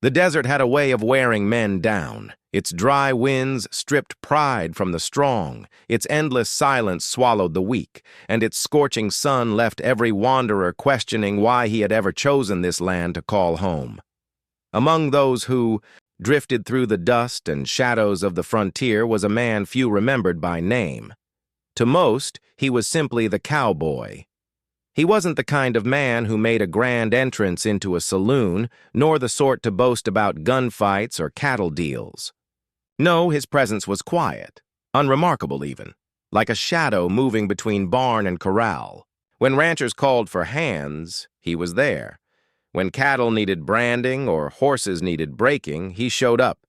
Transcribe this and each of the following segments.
The desert had a way of wearing men down. Its dry winds stripped pride from the strong, its endless silence swallowed the weak, and its scorching sun left every wanderer questioning why he had ever chosen this land to call home. Among those who drifted through the dust and shadows of the frontier was a man few remembered by name. To most, he was simply the cowboy. He wasn't the kind of man who made a grand entrance into a saloon, nor the sort to boast about gunfights or cattle deals. No, his presence was quiet, unremarkable even, like a shadow moving between barn and corral. When ranchers called for hands, he was there. When cattle needed branding or horses needed breaking, he showed up.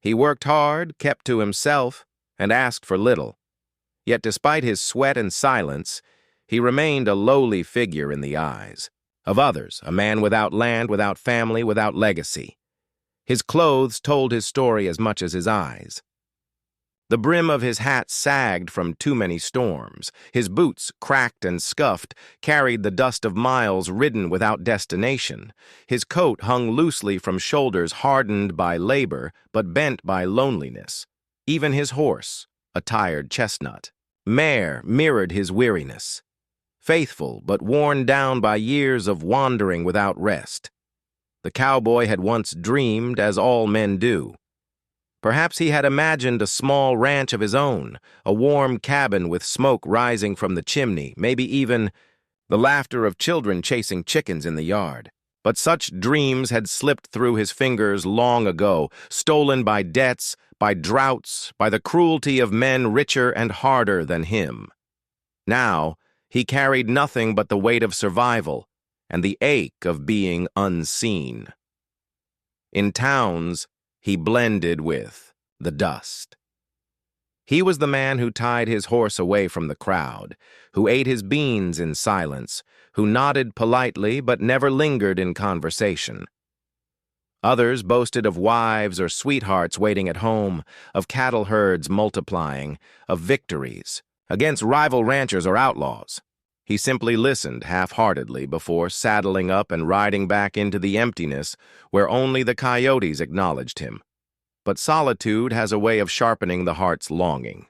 He worked hard, kept to himself, and asked for little. Yet despite his sweat and silence, he remained a lowly figure in the eyes of others, a man without land, without family, without legacy. His clothes told his story as much as his eyes. The brim of his hat sagged from too many storms. His boots, cracked and scuffed, carried the dust of miles ridden without destination. His coat hung loosely from shoulders hardened by labor, but bent by loneliness. Even his horse, a tired chestnut mare, mirrored his weariness. Faithful, but worn down by years of wandering without rest. The cowboy had once dreamed, as all men do. Perhaps he had imagined a small ranch of his own, a warm cabin with smoke rising from the chimney, maybe even the laughter of children chasing chickens in the yard. But such dreams had slipped through his fingers long ago, stolen by debts, by droughts, by the cruelty of men richer and harder than him. Now, he carried nothing but the weight of survival and the ache of being unseen. In towns, he blended with the dust. He was the man who tied his horse away from the crowd, who ate his beans in silence, who nodded politely but never lingered in conversation. Others boasted of wives or sweethearts waiting at home, of cattle herds multiplying, of victories against rival ranchers or outlaws. He simply listened half-heartedly before saddling up and riding back into the emptiness where only the coyotes acknowledged him. But solitude has a way of sharpening the heart's longing.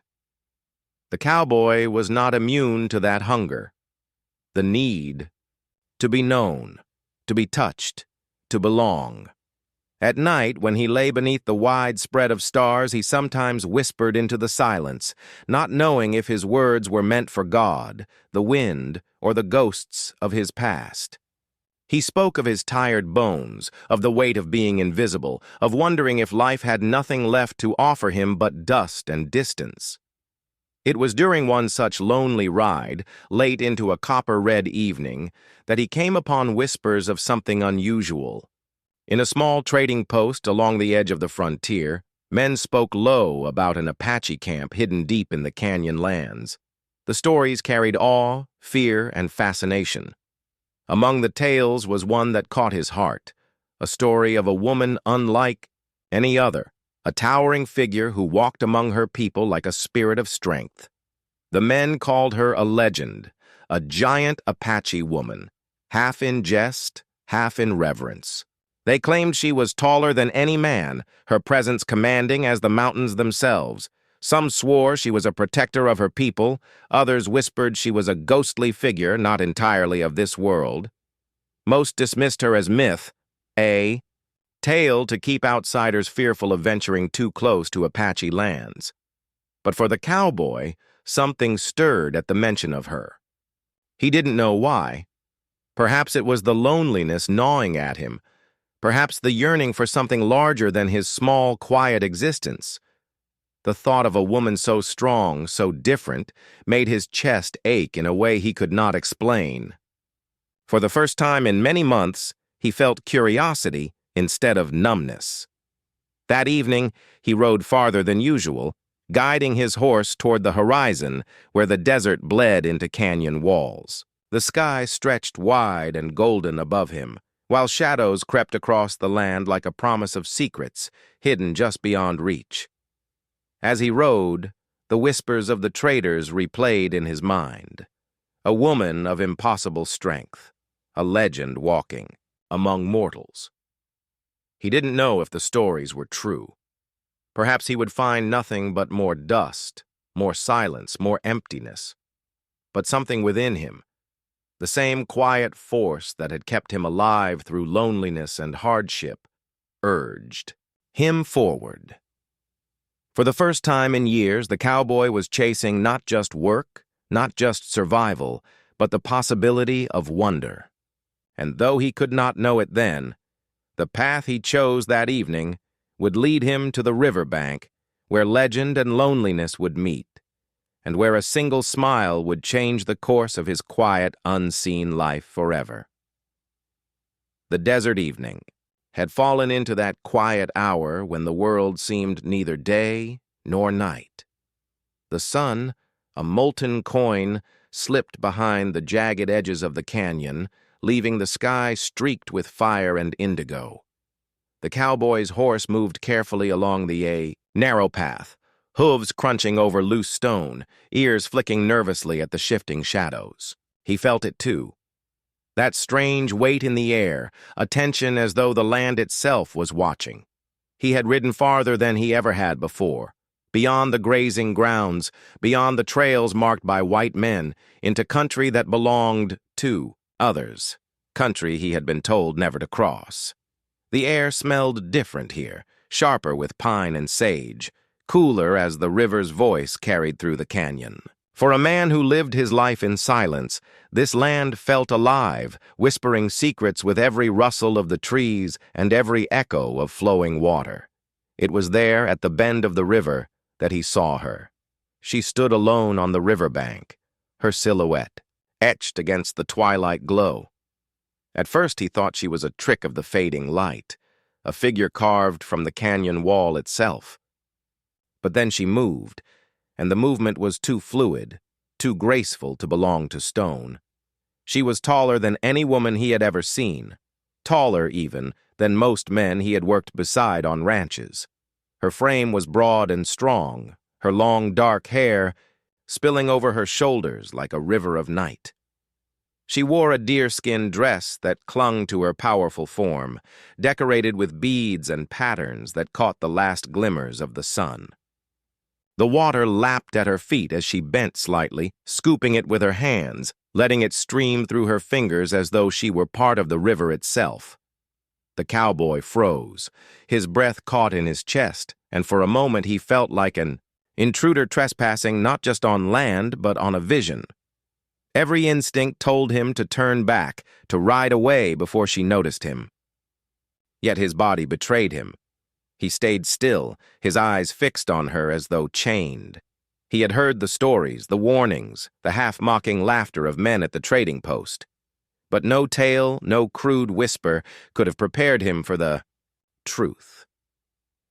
The cowboy was not immune to that hunger, the need to be known, to be touched, to belong. At night, when he lay beneath the wide spread of stars, he sometimes whispered into the silence, not knowing if his words were meant for God, the wind, or the ghosts of his past. He spoke of his tired bones, of the weight of being invisible, of wondering if life had nothing left to offer him but dust and distance. It was during one such lonely ride, late into a copper-red evening, that he came upon whispers of something unusual. In a small trading post along the edge of the frontier, men spoke low about an Apache camp hidden deep in the canyon lands. The stories carried awe, fear, and fascination. Among the tales was one that caught his heart, a story of a woman unlike any other, a towering figure who walked among her people like a spirit of strength. The men called her a legend, a giant Apache woman, half in jest, half in reverence. They claimed she was taller than any man, her presence commanding as the mountains themselves. Some swore she was a protector of her people, others whispered she was a ghostly figure not entirely of this world. Most dismissed her as myth, a tale to keep outsiders fearful of venturing too close to Apache lands. But for the cowboy, something stirred at the mention of her. He didn't know why. Perhaps it was the loneliness gnawing at him, perhaps the yearning for something larger than his small, quiet existence. The thought of a woman so strong, so different, made his chest ache in a way he could not explain. For the first time in many months, he felt curiosity instead of numbness. That evening, he rode farther than usual, guiding his horse toward the horizon where the desert bled into canyon walls. The sky stretched wide and golden above him, while shadows crept across the land like a promise of secrets hidden just beyond reach. As he rode, the whispers of the traders replayed in his mind. A woman of impossible strength, a legend walking among mortals. He didn't know if the stories were true. Perhaps he would find nothing but more dust, more silence, more emptiness. But something within him, the same quiet force that had kept him alive through loneliness and hardship, urged him forward. For the first time in years, the cowboy was chasing not just work, not just survival, but the possibility of wonder. And though he could not know it then, the path he chose that evening would lead him to the riverbank where legend and loneliness would meet, and where a single smile would change the course of his quiet, unseen life forever. The desert evening had fallen into that quiet hour when the world seemed neither day nor night. The sun, a molten coin, slipped behind the jagged edges of the canyon, leaving the sky streaked with fire and indigo. The cowboy's horse moved carefully along the narrow path, hooves crunching over loose stone, ears flicking nervously at the shifting shadows. He felt it too. That strange weight in the air, a tension as though the land itself was watching. He had ridden farther than he ever had before, beyond the grazing grounds, beyond the trails marked by white men, into country that belonged to others, country he had been told never to cross. The air smelled different here, sharper with pine and sage, cooler as the river's voice carried through the canyon. For a man who lived his life in silence, this land felt alive, whispering secrets with every rustle of the trees and every echo of flowing water. It was there, at the bend of the river, that he saw her. She stood alone on the riverbank, her silhouette, etched against the twilight glow. At first he thought she was a trick of the fading light, a figure carved from the canyon wall itself. But then she moved, and the movement was too fluid, too graceful to belong to stone. She was taller than any woman he had ever seen, taller, even, than most men he had worked beside on ranches. Her frame was broad and strong, her long dark hair spilling over her shoulders like a river of night. She wore a deerskin dress that clung to her powerful form, decorated with beads and patterns that caught the last glimmers of the sun. The water lapped at her feet as she bent slightly, scooping it with her hands, letting it stream through her fingers as though she were part of the river itself. The cowboy froze. His breath caught in his chest, and for a moment he felt like an intruder trespassing not just on land, but on a vision. Every instinct told him to turn back, to ride away before she noticed him. Yet his body betrayed him. He stayed still, his eyes fixed on her as though chained. He had heard the stories, the warnings, the half-mocking laughter of men at the trading post. But no tale, no crude whisper could have prepared him for the truth.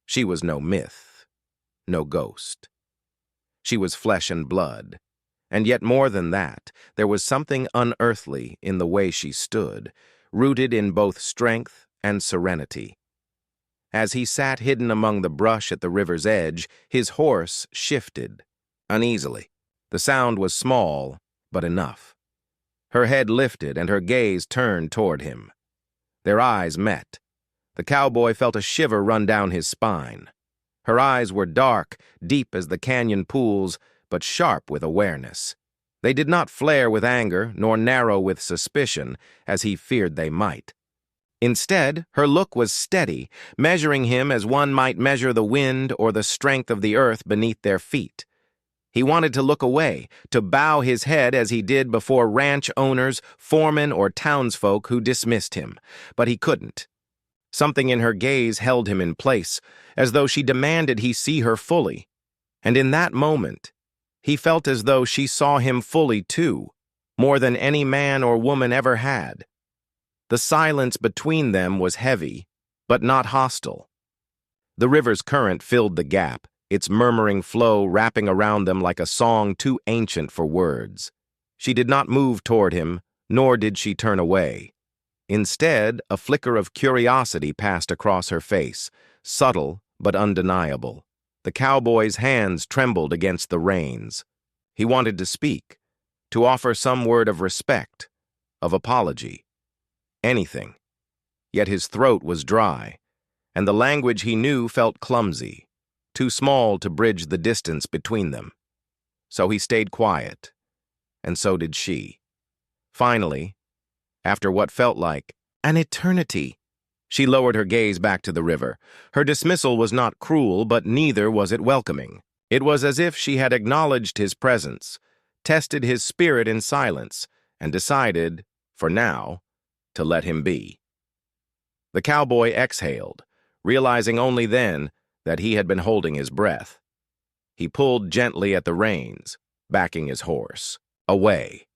She was no myth, no ghost. She was flesh and blood. And yet more than that, there was something unearthly in the way she stood, rooted in both strength and serenity. As he sat hidden among the brush at the river's edge, his horse shifted, uneasily. The sound was small, but enough. Her head lifted and her gaze turned toward him. Their eyes met. The cowboy felt a shiver run down his spine. Her eyes were dark, deep as the canyon pools, but sharp with awareness. They did not flare with anger, nor narrow with suspicion, as he feared they might. Instead, her look was steady, measuring him as one might measure the wind or the strength of the earth beneath their feet. He wanted to look away, to bow his head as he did before ranch owners, foremen, or townsfolk who dismissed him, but he couldn't. Something in her gaze held him in place, as though she demanded he see her fully. And in that moment, he felt as though she saw him fully too, more than any man or woman ever had. The silence between them was heavy, but not hostile. The river's current filled the gap, its murmuring flow wrapping around them like a song too ancient for words. She did not move toward him, nor did she turn away. Instead, a flicker of curiosity passed across her face, subtle but undeniable. The cowboy's hands trembled against the reins. He wanted to speak, to offer some word of respect, of apology. Anything. Yet his throat was dry. and the language he knew felt clumsy, too small to bridge the distance between them. So he stayed quiet, and so did she. Finally, after what felt like an eternity, she lowered her gaze back to the river. Her dismissal was not cruel, but neither was it welcoming. It was as if she had acknowledged his presence, tested his spirit in silence, and decided, for now, to let him be. The cowboy exhaled, realizing only then that he had been holding his breath. He pulled gently at the reins, backing his horse away.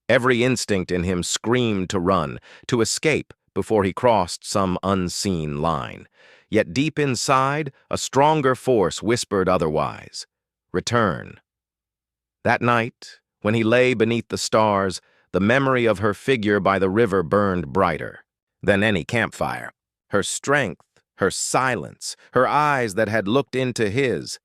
Every instinct in him screamed to run, to escape before he crossed some unseen line. Yet deep inside, a stronger force whispered otherwise. Return. That night, when he lay beneath the stars, the memory of her figure by the river burned brighter than any campfire. Her strength, her silence, her eyes that had looked into his.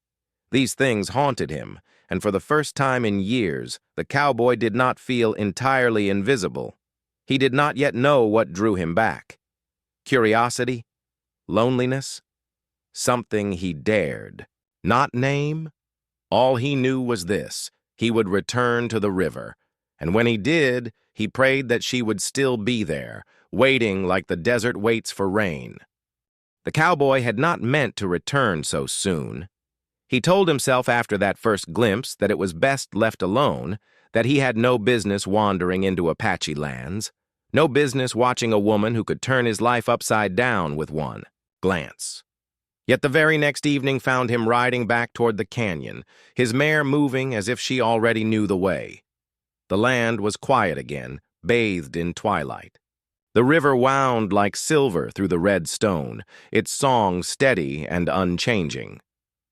These things haunted him, and for the first time in years, the cowboy did not feel entirely invisible. He did not yet know what drew him back. Curiosity? Loneliness? Something he dared not name? All he knew was this: he would return to the river, and when he did, he prayed that she would still be there, waiting like the desert waits for rain. The cowboy had not meant to return so soon. He told himself after that first glimpse that it was best left alone, that he had no business wandering into Apache lands, no business watching a woman who could turn his life upside down with one glance. Yet the very next evening found him riding back toward the canyon, his mare moving as if she already knew the way. The land was quiet again, bathed in twilight. The river wound like silver through the red stone, its song steady and unchanging.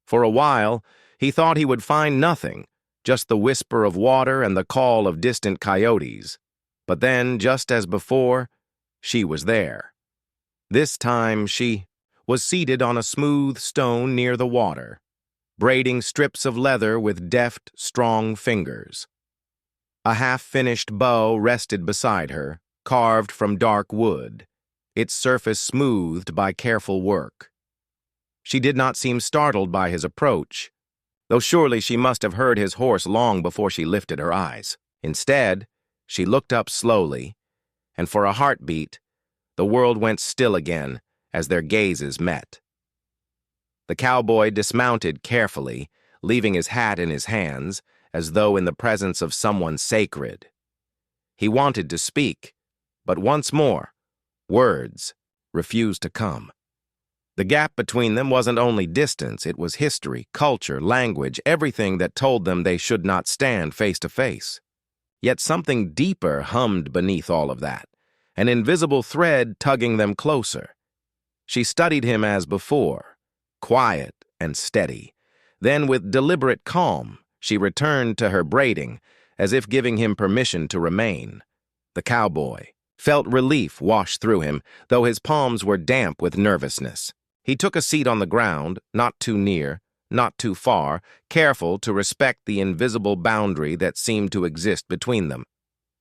For a while, he thought he would find nothing, just the whisper of water and the call of distant coyotes. But then, just as before, she was there. This time she was seated on a smooth stone near the water, braiding strips of leather with deft, strong fingers. A half-finished bow rested beside her, carved from dark wood, its surface smoothed by careful work. She did not seem startled by his approach, though surely she must have heard his horse long before she lifted her eyes. Instead, she looked up slowly, and for a heartbeat, the world went still again as their gazes met. The cowboy dismounted carefully, leaving his hat in his hands, as though in the presence of someone sacred. He wanted to speak, but once more, words refused to come. The gap between them wasn't only distance, it was history, culture, language, everything that told them they should not stand face to face. Yet something deeper hummed beneath all of that, an invisible thread tugging them closer. She studied him as before, quiet and steady. Then, with deliberate calm, she returned to her braiding, as if giving him permission to remain. The cowboy felt relief wash through him, though his palms were damp with nervousness. He took a seat on the ground, not too near, not too far, careful to respect the invisible boundary that seemed to exist between them.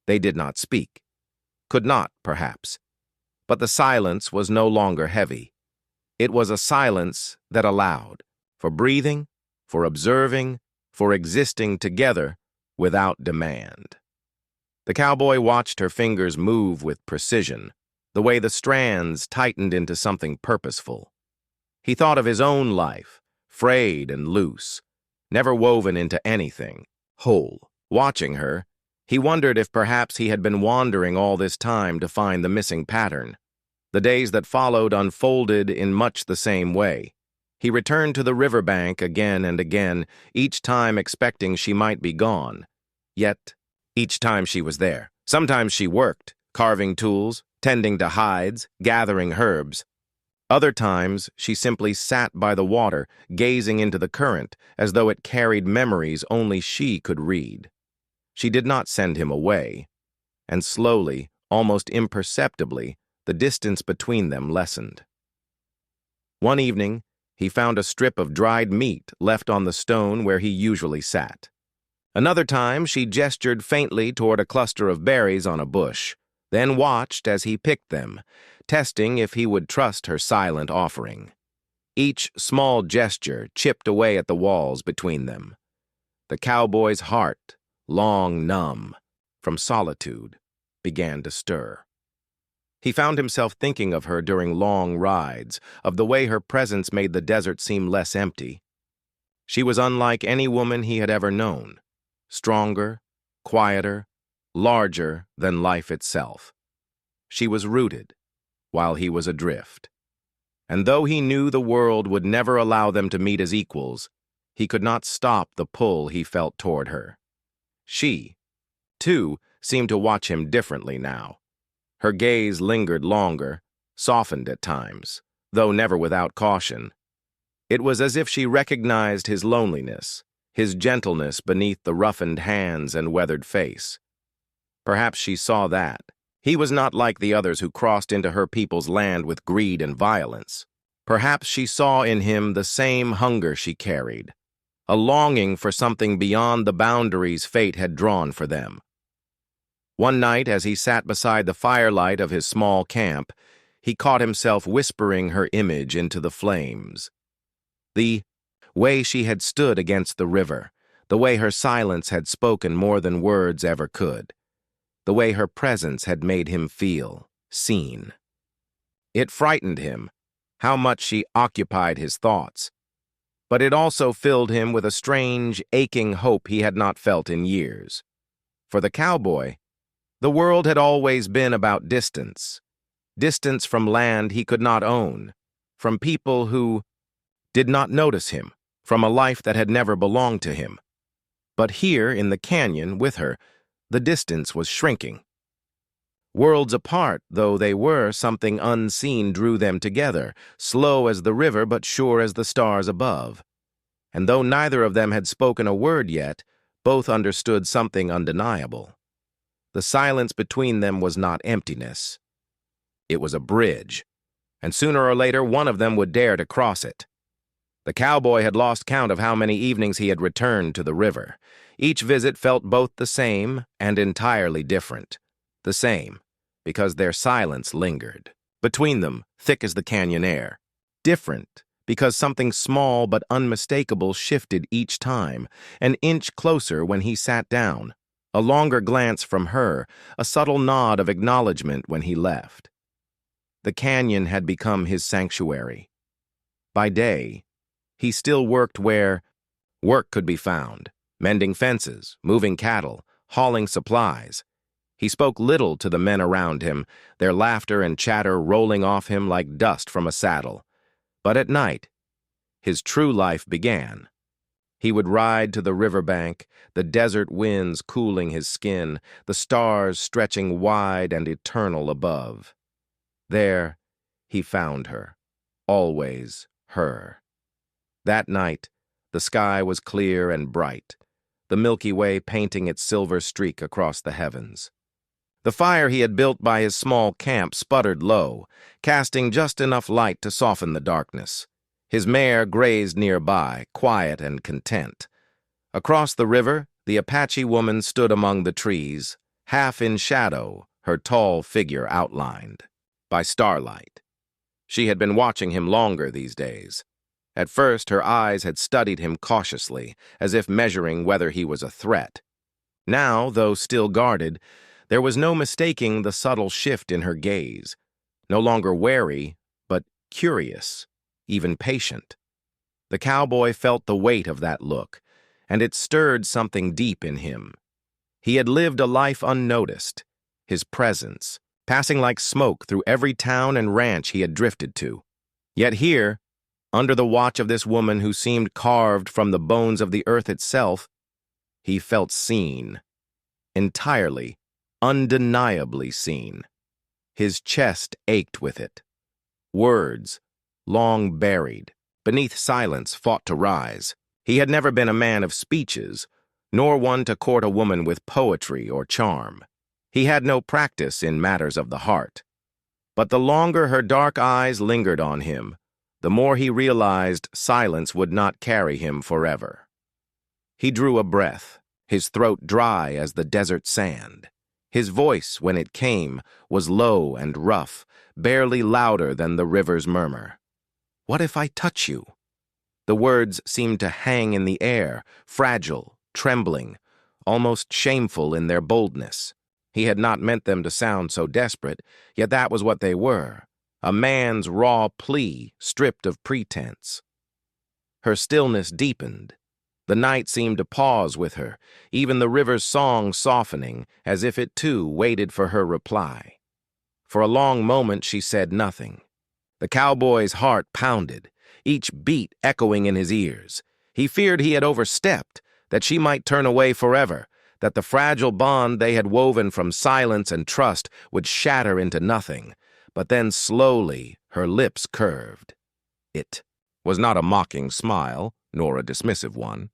They did not speak. Could not, perhaps. But the silence was no longer heavy. It was a silence that allowed for breathing, for observing, for existing together without demand. The cowboy watched her fingers move with precision, the way the strands tightened into something purposeful. He thought of his own life, frayed and loose, never woven into anything, whole. Watching her, he wondered if perhaps he had been wandering all this time to find the missing pattern. The days that followed unfolded in much the same way. He returned to the riverbank again and again, each time expecting she might be gone. Yet, each time she was there. Sometimes she worked, carving tools, tending to hides, gathering herbs. Other times, she simply sat by the water, gazing into the current, as though it carried memories only she could read. She did not send him away, and slowly, almost imperceptibly, the distance between them lessened. One evening, he found a strip of dried meat left on the stone where he usually sat. Another time, she gestured faintly toward a cluster of berries on a bush, then watched as he picked them, testing if he would trust her silent offering. Each small gesture chipped away at the walls between them. The cowboy's heart, long numb from solitude, began to stir. He found himself thinking of her during long rides, of the way her presence made the desert seem less empty. She was unlike any woman he had ever known, stronger, quieter, larger than life itself. She was rooted, while he was adrift. And though he knew the world would never allow them to meet as equals, he could not stop the pull he felt toward her. She, too, seemed to watch him differently now. Her gaze lingered longer, softened at times, though never without caution. It was as if she recognized his loneliness, his gentleness beneath the roughened hands and weathered face. Perhaps she saw that. He was not like the others who crossed into her people's land with greed and violence. Perhaps she saw in him the same hunger she carried, a longing for something beyond the boundaries fate had drawn for them. One night, as he sat beside the firelight of his small camp, he caught himself whispering her image into the flames. The way she had stood against the river, the way her silence had spoken more than words ever could, the way her presence had made him feel seen. It frightened him, how much she occupied his thoughts, but it also filled him with a strange, aching hope he had not felt in years. For the cowboy, the world had always been about distance. Distance from land he could not own, from people who did not notice him, from a life that had never belonged to him. But here, in the canyon, with her, the distance was shrinking. Worlds apart though they were, something unseen drew them together, slow as the river but sure as the stars above. And though neither of them had spoken a word yet, both understood something undeniable. The silence between them was not emptiness. It was a bridge, and sooner or later one of them would dare to cross it. The cowboy had lost count of how many evenings he had returned to the river. Each visit felt both the same and entirely different. The same, because their silence lingered. Between them, thick as the canyon air. Different, because something small but unmistakable shifted each time, an inch closer when he sat down, a longer glance from her, a subtle nod of acknowledgement when he left. The canyon had become his sanctuary. By day, he still worked where work could be found, mending fences, moving cattle, hauling supplies. He spoke little to the men around him, their laughter and chatter rolling off him like dust from a saddle. But at night, his true life began. He would ride to the riverbank, the desert winds cooling his skin, the stars stretching wide and eternal above. There, he found her, always her. That night, the sky was clear and bright, the Milky Way painting its silver streak across the heavens. The fire he had built by his small camp sputtered low, casting just enough light to soften the darkness. His mare grazed nearby, quiet and content. Across the river, the Apache woman stood among the trees, half in shadow, her tall figure outlined by starlight. She had been watching him longer these days. At first, her eyes had studied him cautiously, as if measuring whether he was a threat. Now, though still guarded, there was no mistaking the subtle shift in her gaze, no longer wary, but curious, even patient. The cowboy felt the weight of that look, and it stirred something deep in him. He had lived a life unnoticed, his presence, passing like smoke through every town and ranch he had drifted to. Yet here, under the watch of this woman who seemed carved from the bones of the earth itself, he felt seen. Entirely, undeniably seen. His chest ached with it. Words, long buried, beneath silence, fought to rise. He had never been a man of speeches, nor one to court a woman with poetry or charm. He had no practice in matters of the heart. But the longer her dark eyes lingered on him, the more he realized silence would not carry him forever. He drew a breath, his throat dry as the desert sand. His voice, when it came, was low and rough, barely louder than the river's murmur. "What if I touch you?" The words seemed to hang in the air, fragile, trembling, almost shameful in their boldness. He had not meant them to sound so desperate, yet that was what they were, a man's raw plea stripped of pretense. Her stillness deepened. The night seemed to pause with her, even the river's song softening, as if it too waited for her reply. For a long moment she said nothing. The cowboy's heart pounded, each beat echoing in his ears. He feared he had overstepped, that she might turn away forever, that the fragile bond they had woven from silence and trust would shatter into nothing. But then slowly her lips curved. It was not a mocking smile, nor a dismissive one.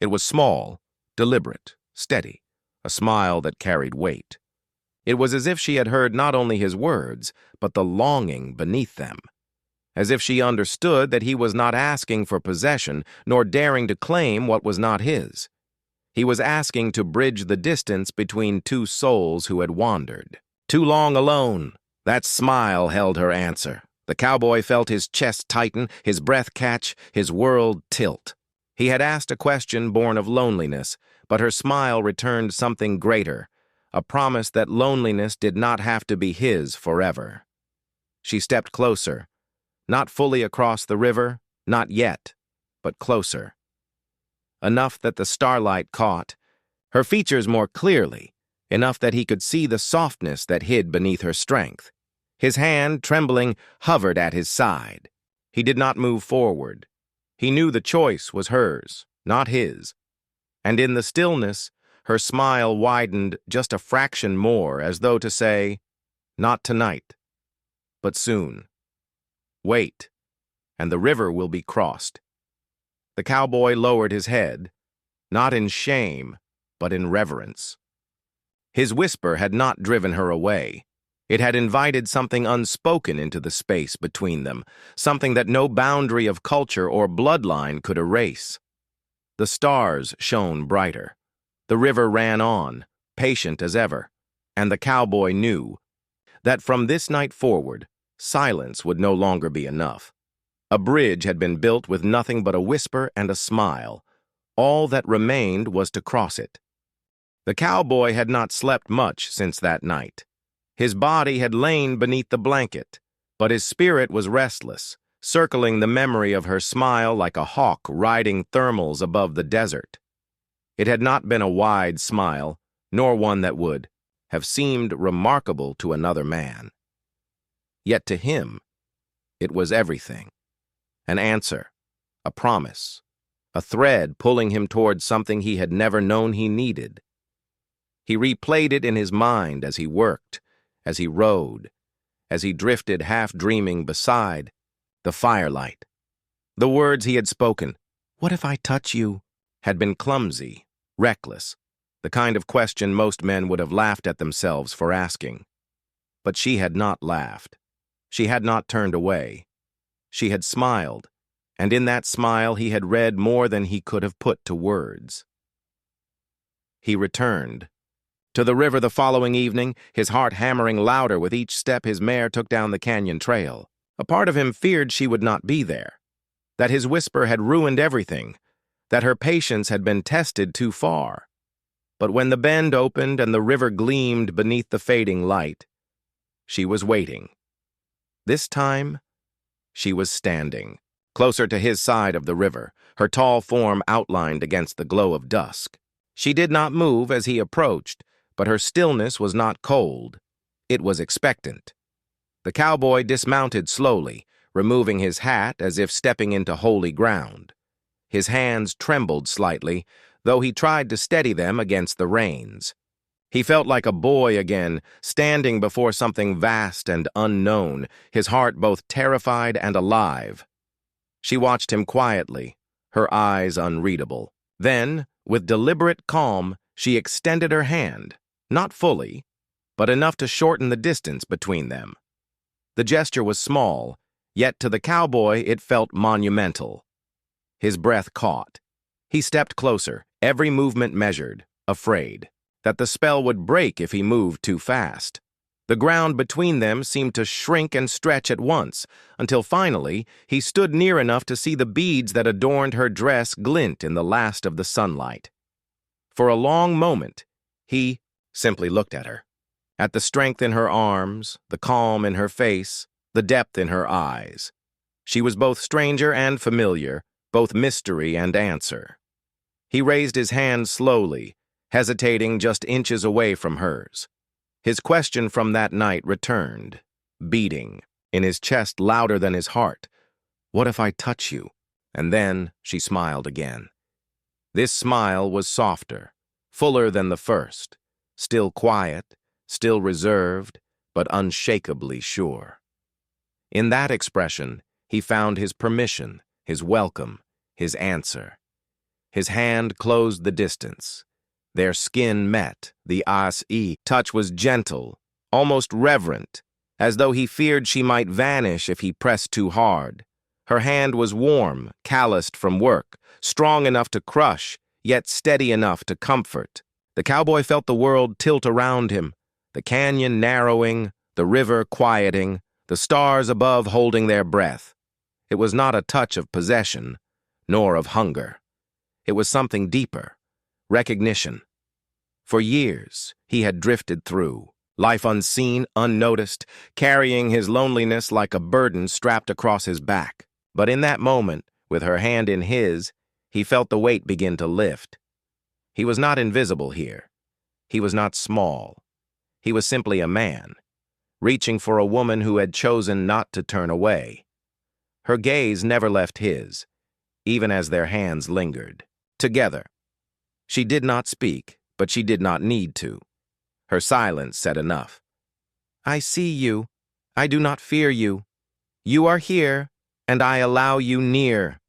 It was small, deliberate, steady, a smile that carried weight. It was as if she had heard not only his words, but the longing beneath them. As if she understood that he was not asking for possession, nor daring to claim what was not his. He was asking to bridge the distance between two souls who had wandered. Too long alone. That smile held her answer. The cowboy felt his chest tighten, his breath catch, his world tilt. He had asked a question born of loneliness, but her smile returned something greater, a promise that loneliness did not have to be his forever. She stepped closer, not fully across the river, not yet, but closer. Enough that the starlight caught her features more clearly, enough that he could see the softness that hid beneath her strength. His hand, trembling, hovered at his side. He did not move forward. He knew the choice was hers, not his. And in the stillness, her smile widened just a fraction more, as though to say, "Not tonight, but soon. Wait, and the river will be crossed." The cowboy lowered his head, not in shame, but in reverence. His whisper had not driven her away. It had invited something unspoken into the space between them, something that no boundary of culture or bloodline could erase. The stars shone brighter. The river ran on, patient as ever, and the cowboy knew that from this night forward, silence would no longer be enough. A bridge had been built with nothing but a whisper and a smile. All that remained was to cross it. The cowboy had not slept much since that night. His body had lain beneath the blanket, but his spirit was restless, circling the memory of her smile like a hawk riding thermals above the desert. It had not been a wide smile, nor one that would have seemed remarkable to another man. Yet to him, it was everything. An answer, a promise, a thread pulling him toward something he had never known he needed. He replayed it in his mind as he worked, as he rode, as he drifted half-dreaming beside the firelight. The words he had spoken, "What if I touch you?" had been clumsy, reckless, the kind of question most men would have laughed at themselves for asking. But she had not laughed. She had not turned away. She had smiled, and in that smile he had read more than he could have put to words. He returned. To the river the following evening, his heart hammering louder with each step his mare took down the canyon trail. A part of him feared she would not be there, that his whisper had ruined everything, that her patience had been tested too far. But when the bend opened and the river gleamed beneath the fading light, she was waiting. This time, she was standing, closer to his side of the river, her tall form outlined against the glow of dusk. She did not move as he approached, but her stillness was not cold. It was expectant. The cowboy dismounted slowly, removing his hat as if stepping into holy ground. His hands trembled slightly, though he tried to steady them against the reins. He felt like a boy again, standing before something vast and unknown, his heart both terrified and alive. She watched him quietly, her eyes unreadable. Then, with deliberate calm, she extended her hand, not fully, but enough to shorten the distance between them. The gesture was small, yet to the cowboy it felt monumental. His breath caught. He stepped closer, every movement measured, afraid. that the spell would break if he moved too fast. The ground between them seemed to shrink and stretch at once, until finally he stood near enough to see the beads that adorned her dress glint in the last of the sunlight. For a long moment, he simply looked at her, at the strength in her arms, the calm in her face, the depth in her eyes. She was both stranger and familiar, both mystery and answer. He raised his hand slowly, hesitating just inches away from hers. His question from that night returned, beating, in his chest louder than his heart. "What if I touch you?" And then she smiled again. This smile was softer, fuller than the first, still quiet, still reserved, but unshakably sure. In that expression, he found his permission, his welcome, his answer. His hand closed the distance. Their skin met. The touch was gentle, almost reverent, as though he feared she might vanish if he pressed too hard. Her hand was warm, calloused from work, strong enough to crush, yet steady enough to comfort. The cowboy felt the world tilt around him, the canyon narrowing, the river quieting, the stars above holding their breath. It was not a touch of possession, nor of hunger. It was something deeper. Recognition. For years, he had drifted through, life unseen, unnoticed, carrying his loneliness like a burden strapped across his back. But in that moment, with her hand in his, he felt the weight begin to lift. He was not invisible here. He was not small. He was simply a man, reaching for a woman who had chosen not to turn away. Her gaze never left his, even as their hands lingered. Together. She did not speak, but she did not need to. Her silence said enough. "I see you. I do not fear you. You are here, and I allow you near."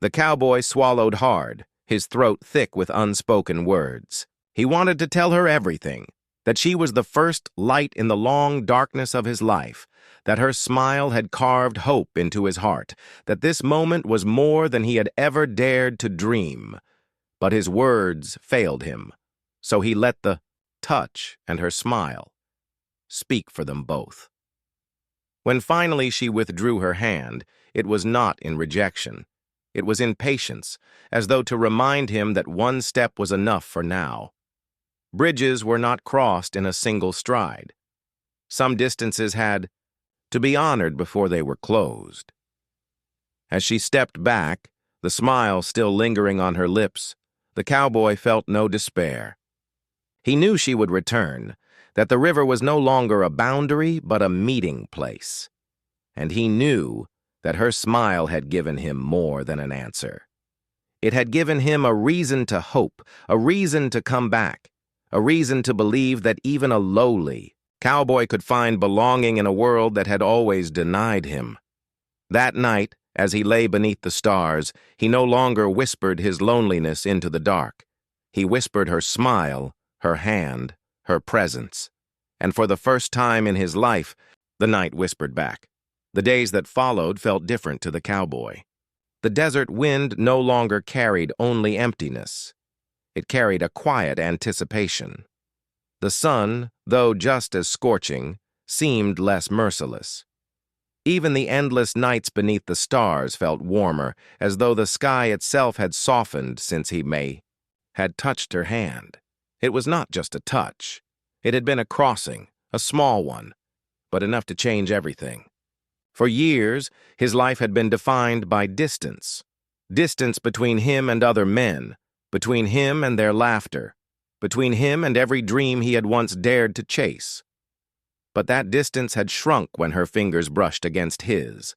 The cowboy swallowed hard, his throat thick with unspoken words. He wanted to tell her everything, that she was the first light in the long darkness of his life, that her smile had carved hope into his heart, that this moment was more than he had ever dared to dream. But his words failed him, so he let the touch and her smile speak for them both. When finally she withdrew her hand, it was not in rejection. It was in patience, as though to remind him that one step was enough for now. Bridges were not crossed in a single stride. Some distances had to be honored before they were closed. As she stepped back, the smile still lingering on her lips, the cowboy felt no despair. He knew she would return, that the river was no longer a boundary but a meeting place. And he knew that her smile had given him more than an answer. It had given him a reason to hope, a reason to come back, a reason to believe that even a lowly cowboy could find belonging in a world that had always denied him. That night, as he lay beneath the stars, he no longer whispered his loneliness into the dark. He whispered her smile, her hand, her presence. And for the first time in his life, the night whispered back. The days that followed felt different to the cowboy. The desert wind no longer carried only emptiness. It carried a quiet anticipation. The sun, though just as scorching, seemed less merciless. Even the endless nights beneath the stars felt warmer, as though the sky itself had softened since he had touched her hand. It was not just a touch. It had been a crossing, a small one, but enough to change everything. For years, his life had been defined by distance. Distance between him and other men, between him and their laughter, between him and every dream he had once dared to chase. But that distance had shrunk when her fingers brushed against his.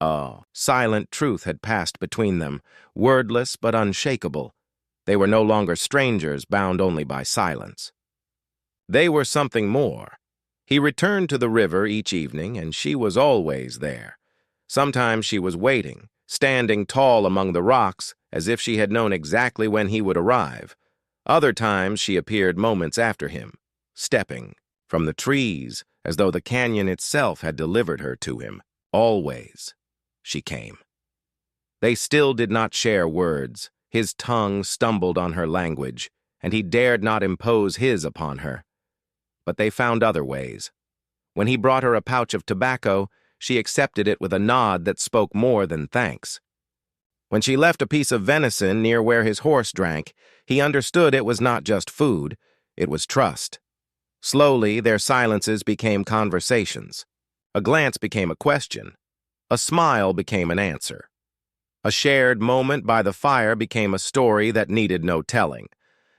A silent truth had passed between them, wordless but unshakable. They were no longer strangers bound only by silence. They were something more. He returned to the river each evening, and she was always there. Sometimes she was waiting, standing tall among the rocks, as if she had known exactly when he would arrive. Other times she appeared moments after him, stepping from the trees, as though the canyon itself had delivered her to him. Always she came. They still did not share words. His tongue stumbled on her language. and he dared not impose his upon her. But they found other ways. When he brought her a pouch of tobacco, she accepted it with a nod that spoke more than thanks. When she left a piece of venison near where his horse drank, he understood it was not just food, it was trust. Slowly, their silences became conversations. A glance became a question. A smile became an answer. A shared moment by the fire became a story that needed no telling.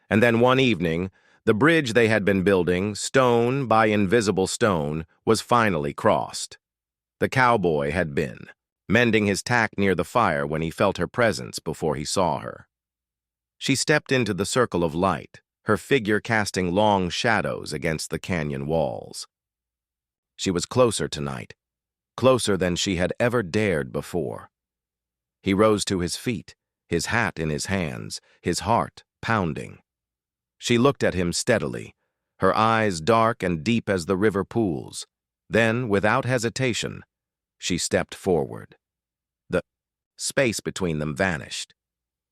And then one evening, the bridge they had been building, stone by invisible stone, was finally crossed. The cowboy had been, mending his tack near the fire when he felt her presence before he saw her. She stepped into the circle of light, her figure casting long shadows against the canyon walls. She was closer tonight, closer than she had ever dared before. He rose to his feet, his hat in his hands, his heart pounding. She looked at him steadily, her eyes dark and deep as the river pools. Then, without hesitation, she stepped forward. The space between them vanished.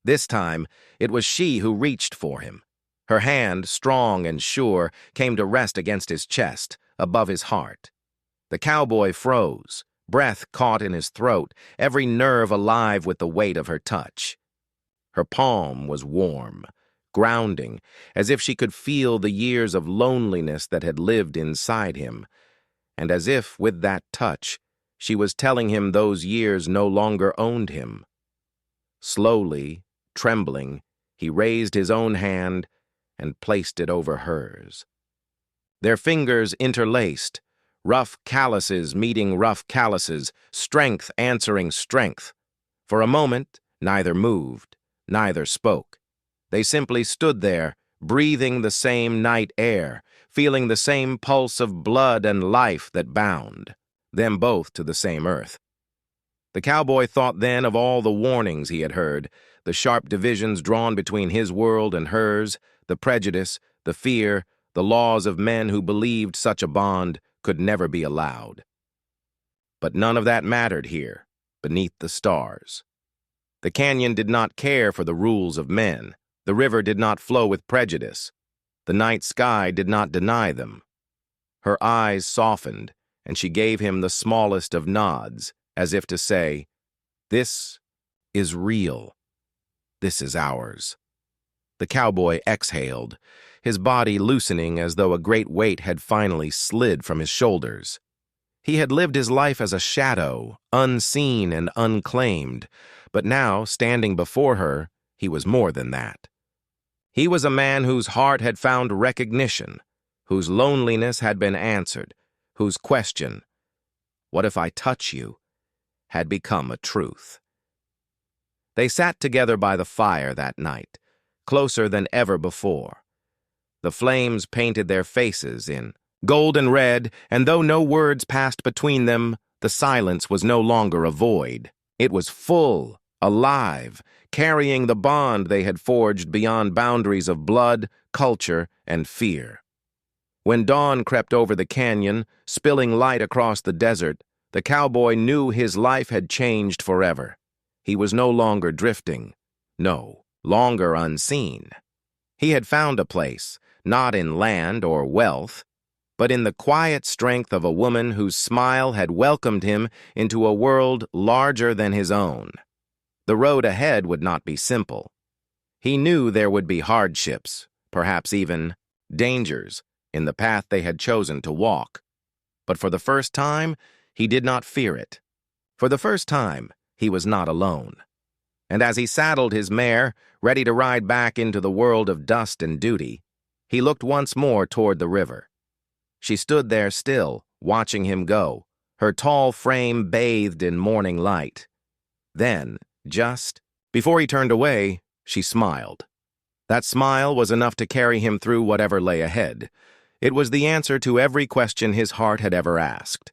This time, it was she who reached for him. Her hand, strong and sure, came to rest against his chest, above his heart. The cowboy froze, breath caught in his throat, every nerve alive with the weight of her touch. Her palm was warm, grounding, as if she could feel the years of loneliness that had lived inside him, and as if, with that touch, she was telling him those years no longer owned him. Slowly, trembling, he raised his own hand and placed it over hers. Their fingers interlaced, rough calluses meeting rough calluses, strength answering strength. For a moment, neither moved, neither spoke. They simply stood there, breathing the same night air, feeling the same pulse of blood and life that bound them both to the same earth. The cowboy thought then of all the warnings he had heard, the sharp divisions drawn between his world and hers, the prejudice, the fear, the laws of men who believed such a bond could never be allowed. But none of that mattered here, beneath the stars. The canyon did not care for the rules of men. The river did not flow with prejudice. The night sky did not deny them. Her eyes softened, and she gave him the smallest of nods, as if to say, "This is real. This is ours." The cowboy exhaled, his body loosening as though a great weight had finally slid from his shoulders. He had lived his life as a shadow, unseen and unclaimed, but now, standing before her, he was more than that. He was a man whose heart had found recognition, whose loneliness had been answered, whose question, "What if I touch you?" had become a truth. They sat together by the fire that night, closer than ever before. The flames painted their faces in gold and red, and though no words passed between them, the silence was no longer a void. It was full, alive, carrying the bond they had forged beyond boundaries of blood, culture, and fear. When dawn crept over the canyon, spilling light across the desert, the cowboy knew his life had changed forever. He was no longer drifting, no longer unseen. He had found a place, not in land or wealth, but in the quiet strength of a woman whose smile had welcomed him into a world larger than his own. The road ahead would not be simple. He knew there would be hardships, perhaps even dangers, in the path they had chosen to walk. But for the first time, he did not fear it. For the first time, he was not alone. And as he saddled his mare, ready to ride back into the world of dust and duty, he looked once more toward the river. She stood there still, watching him go, her tall frame bathed in morning light. Then, just before he turned away, she smiled. That smile was enough to carry him through whatever lay ahead. It was the answer to every question his heart had ever asked.